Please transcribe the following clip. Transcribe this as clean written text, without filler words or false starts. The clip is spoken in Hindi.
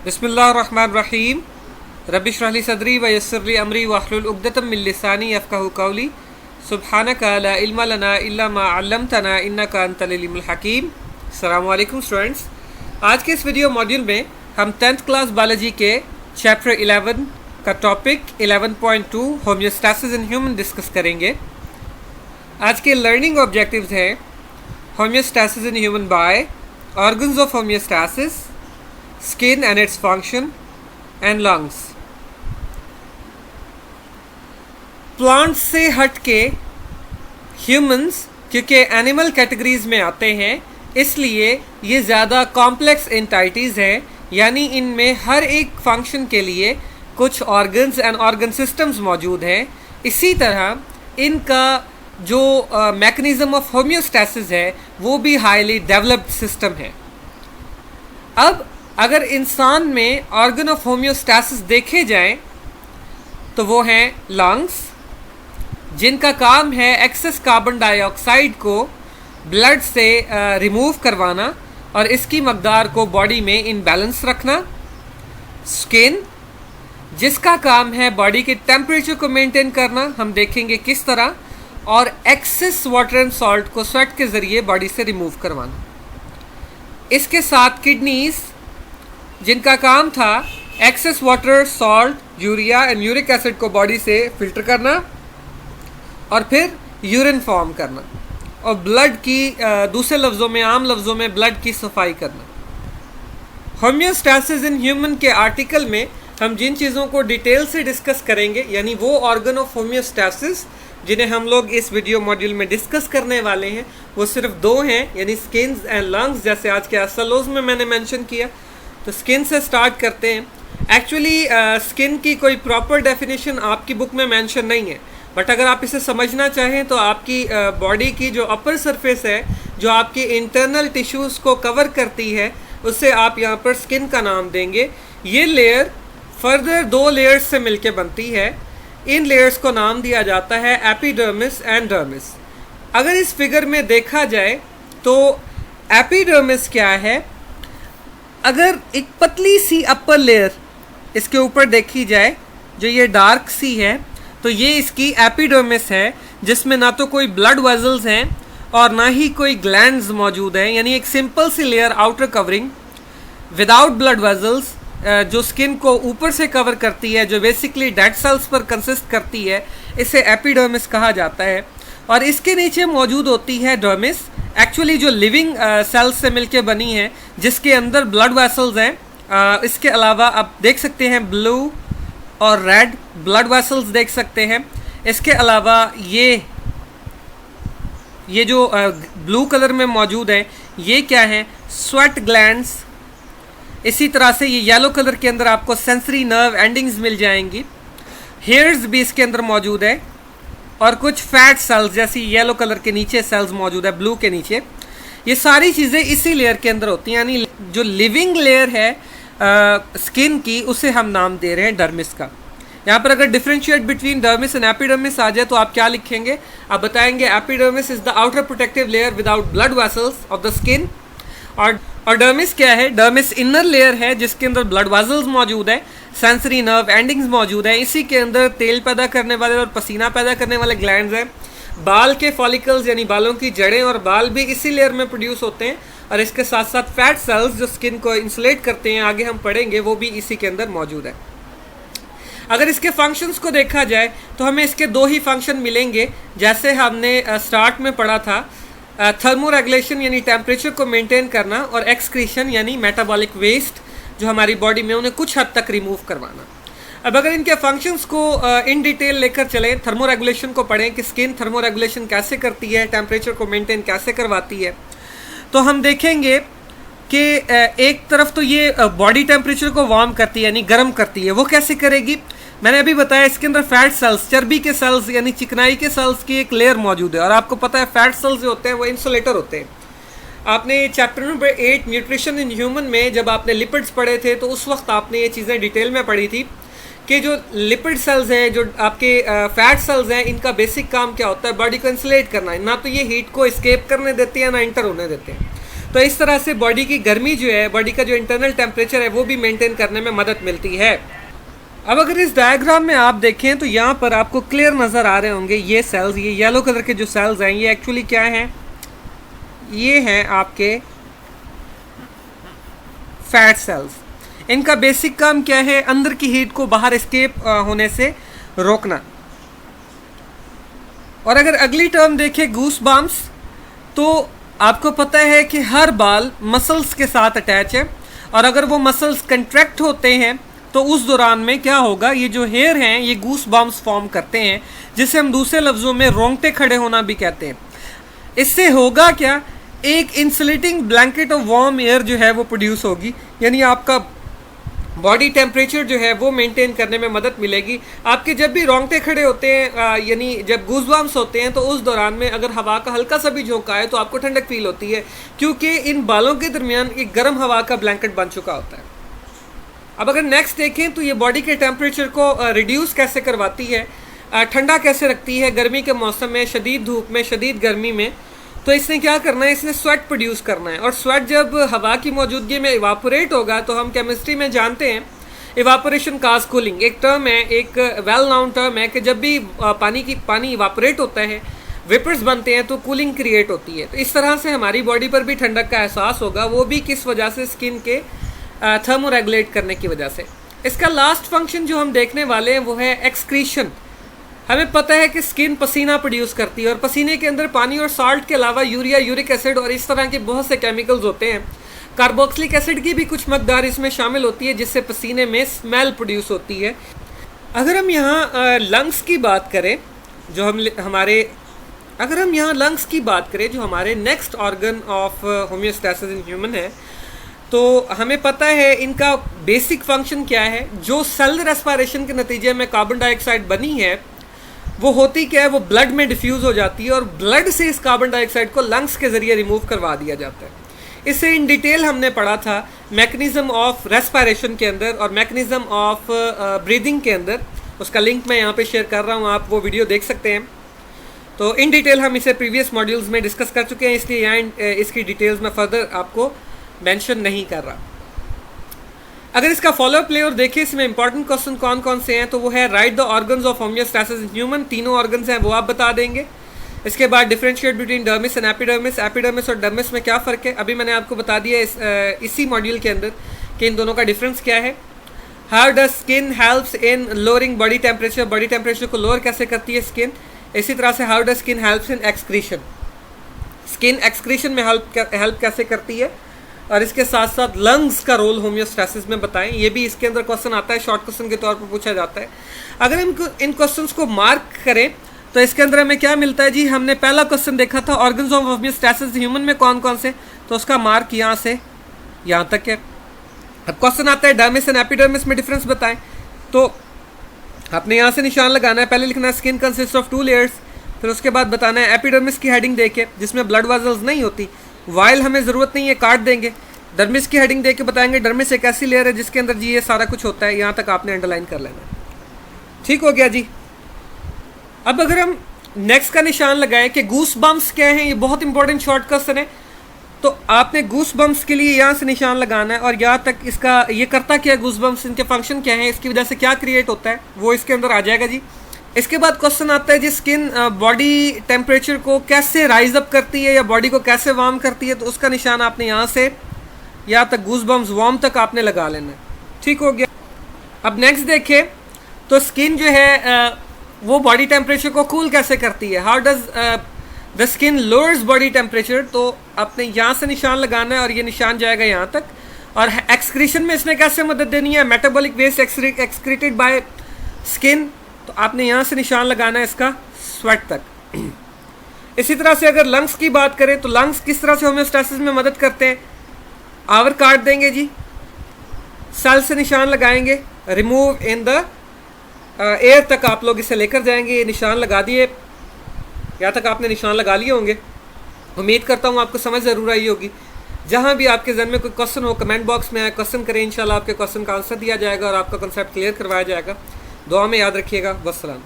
बिस्मिल्लाहिर्रहमानिर्रहीम रब्बिश रह ली सदरी व यस्सिर ली अमरी वहलुल उक़दतम मिन लिसानी यफ़क़हू क़ौली सुब्हानका ला इल्मा लना इल्ला मा अल्लमतना इन्नका अंतल अलीमुल हकीम। अस्सलामु अलैकुम स्टूडेंट्स, आज के इस वीडियो मॉड्यूल में हम 10th क्लास बायोलॉजी के चैप्टर 11 का topic 11.2 homeostasis in human discuss करेंगे। आज के लर्निंग ऑब्जेक्टिव्स हैं homeostasis in human by organs of homeostasis, skin and its function, and lungs। Plants से हट के ह्यूमंस क्योंकि एनिमल कैटेगरीज में आते हैं, इसलिए ये ज़्यादा कॉम्प्लेक्स एंटाइटीज़ हैं, यानी इनमें हर एक फंक्शन के लिए कुछ ऑर्गन्स एंड ऑर्गन सिस्टम्स मौजूद हैं। इसी तरह इनका जो मैकेनिज़्म ऑफ होम्योस्टैसिस है वो भी हाईली डेवलप्ड सिस्टम है। अब अगर इंसान में ऑर्गन ऑफ होम्योस्टैसिस देखे जाएं तो वो हैं लंग्स, जिनका काम है एक्सेस कार्बन डाइऑक्साइड को ब्लड से रिमूव करवाना और इसकी मकदार को बॉडी में इन बैलेंस रखना। स्किन, जिसका काम है बॉडी के टेम्परेचर को मेंटेन करना, हम देखेंगे किस तरह, और एक्सेस वाटर एंड सॉल्ट को स्वेट के ज़रिए बॉडी से रिमूव करवाना। इसके साथ किडनीज़, जिनका काम था excess water, salt, urea and uric acid को बॉडी से फिल्टर करना और फिर यूरिन फॉर्म करना, और ब्लड की दूसरे लफ्ज़ों में, आम लफ्ज़ों में, ब्लड की सफाई करना। होम्योस्टैसिस इन ह्यूमन के आर्टिकल में हम जिन चीज़ों को डिटेल से डिस्कस करेंगे, यानी वो ऑर्गन ऑफ होम्योस्टैसिस जिन्हें हम लोग इस वीडियो मॉड्यूल में डिस्कस करने वाले हैं, वो सिर्फ दो हैं, यानी स्किन एंड लंग्स, जैसे आज के एसएलओज में मैंने मेंशन किया। तो स्किन से स्टार्ट करते हैं। एक्चुअली स्किन की कोई प्रॉपर डेफिनेशन आपकी बुक में मेंशन नहीं है, बट अगर आप इसे समझना चाहें तो आपकी बॉडी की जो अपर सरफेस है, जो आपकी इंटरनल टिश्यूज़ को कवर करती है, उससे आप यहाँ पर स्किन का नाम देंगे। ये लेयर फर्दर दो लेयर्स से मिलके बनती है। इन लेयर्स को नाम दिया जाता है एपिडर्मिस एंड डर्मिस। अगर इस फिगर में देखा जाए तो एपिडर्मिस क्या है, अगर एक पतली सी अपर लेयर इसके ऊपर देखी जाए, जो ये डार्क सी है, तो ये इसकी एपिडर्मिस है, जिसमें ना तो कोई ब्लड वेजल्स हैं और ना ही कोई ग्लैंड्स मौजूद हैं, यानी एक सिंपल सी layer outer covering without blood vessels जो स्किन को ऊपर से कवर करती है, जो बेसिकली डेड सेल्स पर कंसिस्ट करती है, इसे एपिडर्मिस कहा जाता है। और इसके नीचे मौजूद होती है डर्मिस, एक्चुअली जो लिविंग सेल्स से मिलके बनी है, जिसके अंदर ब्लड वेसल्स हैं। इसके अलावा आप देख सकते हैं ब्लू और रेड ब्लड वेसल्स देख सकते हैं। इसके अलावा ये जो ब्लू कलर में मौजूद है, ये क्या है, स्वेट ग्लैंड्स। इसी तरह से ये येलो कलर के अंदर आपको सेंसरी नर्व एंडिंग्स मिल जाएंगी। हेयर्स भी इसके अंदर मौजूद है, और कुछ फैट सेल्स जैसी येलो कलर के नीचे सेल्स मौजूद है, ब्लू के नीचे। ये सारी चीज़ें इसी लेयर के अंदर होती हैं, यानी जो लिविंग लेयर है स्किन की, उसे हम नाम दे रहे हैं डर्मिस का। यहाँ पर अगर differentiate between dermis and epidermis आ जाए तो आप क्या लिखेंगे? आप बताएंगे epidermis is the outer protective layer without blood vessels of the skin. और डर्मिस क्या है? डर्मिस इनर लेयर है, जिसके अंदर ब्लड वेसल्स मौजूद है, सेंसरी नर्व एंडिंग्स मौजूद है। इसी के अंदर तेल पैदा करने वाले और पसीना पैदा करने वाले ग्लैंड्स हैं। बाल के फॉलिकल्स यानी बालों की जड़ें और बाल भी इसी लेयर में प्रोड्यूस होते हैं, और इसके साथ साथ फैट सेल्स जो स्किन को इंसुलेट करते हैं, आगे हम पढ़ेंगे, वो भी इसी के अंदर मौजूद है। अगर इसके फंक्शंस को देखा जाए तो हमें इसके दो ही फंक्शन मिलेंगे, जैसे हमने स्टार्ट में पढ़ा था, थर्मो रेगुलेशन यानी टेम्परेचर को मेंटेन करना, और एक्सक्रीशन यानी मेटाबॉलिक वेस्ट जो हमारी बॉडी में, उन्हें कुछ हद तक रिमूव करवाना। अब अगर इनके फंक्शंस को इन डिटेल लेकर चलें, थर्मो रेगुलेशन को पढ़ें कि स्किन थर्मो रेगुलेशन कैसे करती है, टेम्परेचर को मेंटेन कैसे करवाती है, तो हम देखेंगे कि एक तरफ तो ये बॉडी टेम्परेचर को वार्म करती है, यानी गर्म करती है। वो कैसे करेगी? मैंने अभी बताया, इसके अंदर फैट सेल्स, चर्बी के सेल्स यानी चिकनाई के सेल्स की एक लेयर मौजूद है, और आपको पता है फैट सेल्स जो होते हैं वो इंसुलेटर होते हैं। आपने chapter number 8 nutrition in human में जब आपने लिपिड्स पढ़े थे, तो उस वक्त आपने ये चीज़ें डिटेल में पढ़ी थी कि जो लिपिड सेल्स हैं, जो आपके फैट सेल्स हैं, इनका बेसिक काम क्या होता है? बॉडी को इंसुलेट करना है। ना तो ये हीट को एस्केप करने देते हैं, ना इंटर होने देते हैं। तो इस तरह से बॉडी की गर्मी जो है, बॉडी का जो इंटरनल टेम्परेचर है वो भी मेंटेन करने में मदद मिलती है। अब अगर इस डायग्राम में आप देखें तो यहाँ पर आपको क्लियर नज़र आ रहे होंगे ये सेल्स, ये येलो कलर के जो सेल्स हैं ये एक्चुअली क्या हैं, ये हैं आपके फैट सेल्स। इनका बेसिक काम क्या है, अंदर की हीट को बाहर एस्केप होने से रोकना। और अगर अगली टर्म देखें गूस बम्प्स, तो आपको पता है कि हर बाल मसल्स के साथ अटैच है, और अगर वो मसल्स कंट्रैक्ट होते हैं तो उस दौरान में क्या होगा, ये जो हेयर हैं ये गूस बम्प्स फॉर्म करते हैं, जिसे हम दूसरे लफ्ज़ों में रोंगटे खड़े होना भी कहते हैं। इससे होगा क्या, एक insulating blanket of warm air जो है वो प्रोड्यूस होगी, यानी आपका बॉडी टेम्परेचर जो है वो मेंटेन करने में मदद मिलेगी। आपके जब भी रोंगटे खड़े होते हैं, यानी जब गूज़बम्प्स होते हैं, तो उस दौरान में अगर हवा का हल्का सा भी झोंका है तो आपको ठंडक फील होती है, क्योंकि इन बालों के दरमियान एक गर्म हवा का ब्लैंकेट बन चुका होता है। अब अगर नेक्स्ट देखें तो ये बॉडी के टेम्परेचर को रिड्यूस कैसे करवाती है, ठंडा कैसे रखती है गर्मी के मौसम में, शदीद धूप में, शदीद गर्मी में। तो इसने क्या करना है, इसने स्वेट प्रोड्यूस करना है, और स्वेट जब हवा की मौजूदगी में इवापोरेट होगा तो हम केमिस्ट्री में जानते हैं इवापोरेशन काज कूलिंग एक टर्म है, एक वेल नाउन टर्म है कि जब भी पानी इवापोरेट होता है, वेपर्स बनते हैं, तो कूलिंग क्रिएट होती है। तो इस तरह से हमारी बॉडी पर भी ठंडक का एहसास होगा, वो भी किस वजह से, स्किन के थर्मो रेगुलेट करने की वजह से। इसका लास्ट फंक्शन जो हम देखने वाले हैं वो है एक्सक्रीशन। हमें पता है कि स्किन पसीना प्रोड्यूस करती है, और पसीने के अंदर पानी और साल्ट के अलावा यूरिया, यूरिक एसिड और इस तरह के बहुत से केमिकल्स होते हैं। कार्बोक्सिलिक एसिड की भी कुछ मकदार इसमें शामिल होती है, जिससे पसीने में स्मेल प्रोड्यूस होती है। अगर हम यहाँ लंग्स की बात करें, जो लंग्स की बात करें जो हमारे next organ of homeostasis in human है, तो हमें पता है इनका बेसिक फंक्शन क्या है। जो सेल रेस्पिरेशन के नतीजे में कार्बन डाइऑक्साइड बनी है वो होती क्या है, वो ब्लड में डिफ्यूज़ हो जाती है, और ब्लड से इस कार्बन डाइऑक्साइड को लंग्स के ज़रिए रिमूव करवा दिया जाता है। इससे इन डिटेल हमने पढ़ा था मैकेनिज़्म ऑफ रेस्पिरेशन के अंदर और मैकेनिज़्म ऑफ ब्रीदिंग के अंदर। उसका लिंक मैं यहाँ पे शेयर कर रहा हूँ, आप वो वीडियो देख सकते हैं। तो इन डिटेल हम इसे प्रीवियस मॉड्यूल्स में डिस्कस कर चुके हैं, इसलिए यहाँ इसकी डिटेल्स में फर्दर आपको मेंशन नहीं कर रहा। अगर इसका फॉलोअप ले और देखिए इसमें इंपॉर्टेंट क्वेश्चन कौन कौन से हैं, तो वो है right the organs of homeostasis in human. तीनों ऑर्गन्स हैं वो आप बता देंगे। इसके बाद differentiate between dermis and epidermis, epidermis और डर्मिस में क्या फ़र्क है, अभी मैंने आपको बता दिया इसी मॉड्यूल के अंदर कि इन दोनों का डिफरेंस क्या है। How does skin helps in lowering body temperature, body temperature को लोअर कैसे करती है स्किन। इसी तरह से how does skin helps in excretion, skin excretion में हेल्प कैसे करती है। और इसके साथ साथ लंग्स का रोल होम्योस्टैसिस में बताएं, ये भी इसके अंदर क्वेश्चन आता है, शॉर्ट क्वेश्चन के तौर पर पूछा जाता है। अगर हम इन क्वेश्चंस को मार्क करें तो इसके अंदर हमें क्या मिलता है जी, हमने पहला क्वेश्चन देखा था ऑर्गन्स ऑफ होम्योस्टैसिस ह्यूमन में कौन कौन से, तो उसका मार्क यहाँ से यहाँ तक है। अब क्वेश्चन आता है डर्मिस एंड एपिडर्मिस में डिफरेंस बताएं, तो आपने यहाँ से निशान लगाना है। पहले लिखना है स्किन कंसिस्ट ऑफ 2 लेयर्स, फिर उसके बाद बताना है एपिडर्मिस की हेडिंग देके जिसमें ब्लड वेसल्स नहीं होती, वाइल हमें ज़रूरत नहीं है, काट देंगे। डर्मिस की हेडिंग देके बताएंगे डर्मिस एक ऐसी लेयर है जिसके अंदर जी ये सारा कुछ होता है। यहाँ तक आपने अंडरलाइन कर लेना। ठीक हो गया जी। अब अगर हम नेक्स्ट का निशान लगाएं कि गूस बम्प्स क्या हैं, ये बहुत इंपॉर्टेंट शॉर्ट क्वेश्चन है, तो आपने गूस बम्प्स के लिए यहाँ से निशान लगाना है और यहाँ तक इसका ये करता क्या है, गूस बम्प्स इनके फंक्शन क्या है, इसकी वजह से क्या क्रिएट होता है, वो इसके अंदर आ जाएगा जी। इसके बाद क्वेश्चन आता है जी स्किन बॉडी टेम्परेचर को कैसे राइज अप करती है या बॉडी को कैसे वार्म करती है, तो उसका निशान आपने यहाँ से यहाँ तक गूस बम्प्स वार्म तक आपने लगा लेना है। ठीक हो गया। अब नेक्स्ट देखें तो स्किन जो है वो बॉडी टेम्परेचर को कूल कैसे करती है, how does the skin lowers body temperature, तो आपने यहाँ से निशान लगाना है और ये निशान जाएगा यहाँ तक। और एक्सक्रीशन में इसने कैसे मदद देनी है, metabolic waste excreted by skin, तो आपने यहाँ से निशान लगाना है इसका स्वेट तक। इसी तरह से अगर लंग्स की बात करें तो लंग्स किस तरह से होम्योस्टैसिस में मदद करते हैं, आवर काट देंगे जी, सेल से निशान लगाएंगे, रिमूव इन द एयर तक आप लोग इसे लेकर जाएंगे। ये निशान लगा दिए, यहाँ तक आपने निशान लगा लिए होंगे। उम्मीद करता हूँ आपको समझ ज़रूर आई होगी। जहाँ भी आपके जहन में कोई क्वेश्चन हो कमेंट बॉक्स में आए क्वेश्चन करें, इंशाल्लाह आपके क्वेश्चन का आंसर दिया जाएगा और आपका कंसेप्ट क्लियर करवाया जाएगा। दुआ में याद रखिएगा। वस्सलाम।